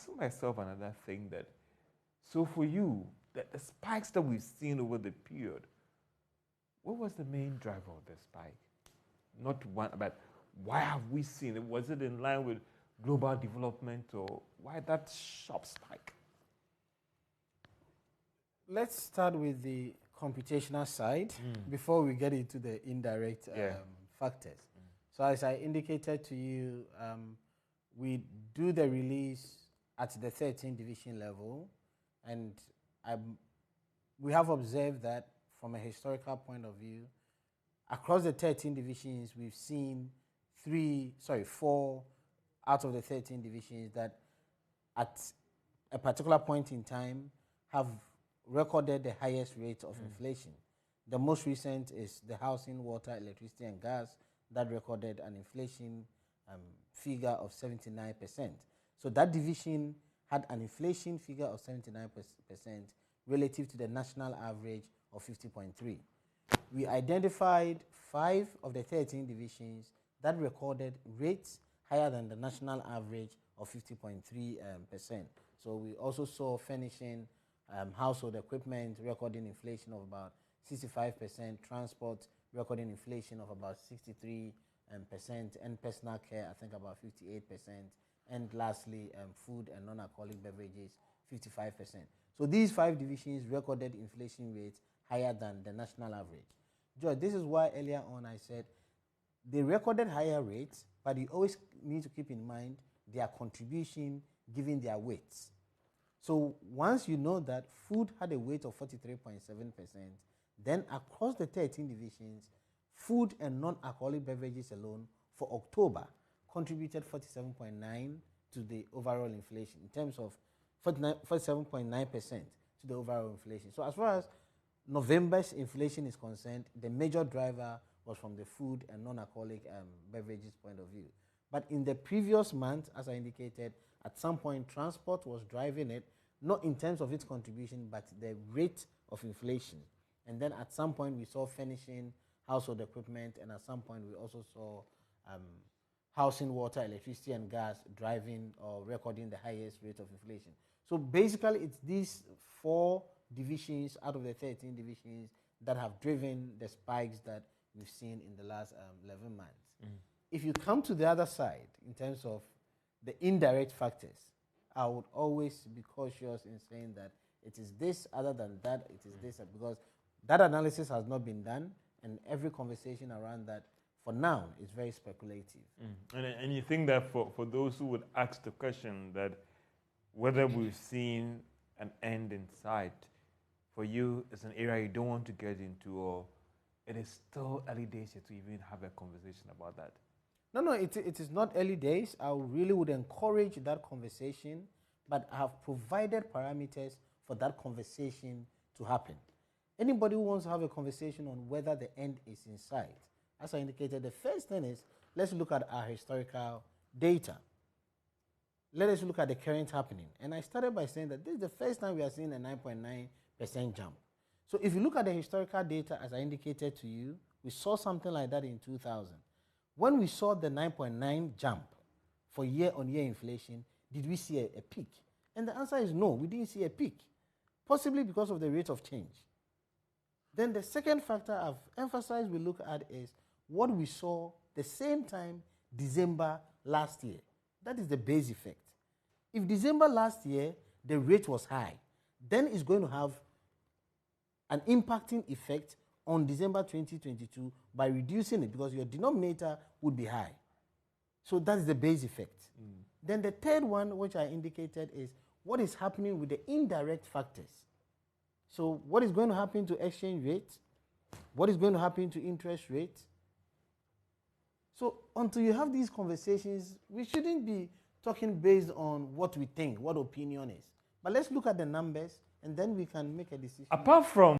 asking myself another thing that, so for you, that the spikes that we've seen over the period, what was the main driver of the spike? Not one, but why have we seen it? Was it in line with global development, or why that sharp spike? Let's start with the computational side before we get into the indirect factors. So as I indicated to you, we do the release at the 13th division level, and we have observed that from a historical point of view, across the 13 divisions, we've seen 4 out of the 13 divisions that at a particular point in time have recorded the highest rate of inflation. The most recent is the housing, water, electricity, and gas that recorded an inflation figure of 79%. So that division had an inflation figure of 79% relative to the national average of 50.3. We identified 5 of the 13 divisions that recorded rates higher than the national average of 50.3%. So we also saw furnishing, household equipment recording inflation of about 65%, transport recording inflation of about 63%, and personal care, I think about 58%, and lastly, food and non-alcoholic beverages, 55%. So these 5 divisions recorded inflation rates higher than the national average. George, this is why earlier on I said they recorded higher rates, but you always need to keep in mind their contribution given their weights. So once you know that food had a weight of 43.7%, then across the 13 divisions, food and non-alcoholic beverages alone for October contributed 47.9% to the overall inflation, in terms of 47.9% to the overall inflation. So as far as November's inflation is concerned, the major driver was from the food and non-alcoholic beverages point of view. But in the previous month, as I indicated, at some point transport was driving it, not in terms of its contribution, but the rate of inflation. And then at some point we saw furnishing, household equipment, and at some point we also saw housing, water, electricity, and gas driving or recording the highest rate of inflation. So basically it's these 4 divisions out of the 13 divisions that have driven the spikes that we've seen in the last 11 months. If you come to the other side, in terms of the indirect factors, I would always be cautious in saying that it is this, other than that, it is this, because that analysis has not been done, and every conversation around that, for now, is very speculative. And you think that for those who would ask the question that whether we've seen an end in sight, for you, it's an area you don't want to get into, or it is still early days to even have a conversation about that? No, it is not early days. I really would encourage that conversation, but I have provided parameters for that conversation to happen. Anybody who wants to have a conversation on whether the end is in sight, as I indicated, the first thing is, let's look at our historical data. Let us look at the current happening. And I started by saying that this is the first time we are seeing a 9.9% jump. So if you look at the historical data, as I indicated to you, we saw something like that in 2000. When we saw the 9.9 jump for year-on-year inflation, did we see a peak? And the answer is no, we didn't see a peak, possibly because of the rate of change. Then the second factor I've emphasized we look at is what we saw the same time December last year. That is the base effect. If December last year, the rate was high, then it's going to have an impacting effect on December 2022 by reducing it, because your denominator would be high. So that's the base effect. Then the third one, which I indicated, is what is happening with the indirect factors. So what is going to happen to exchange rate? What is going to happen to interest rate? So until you have these conversations, we shouldn't be talking based on what we think, what opinion is. But let's look at the numbers, and then we can make a decision. Apart from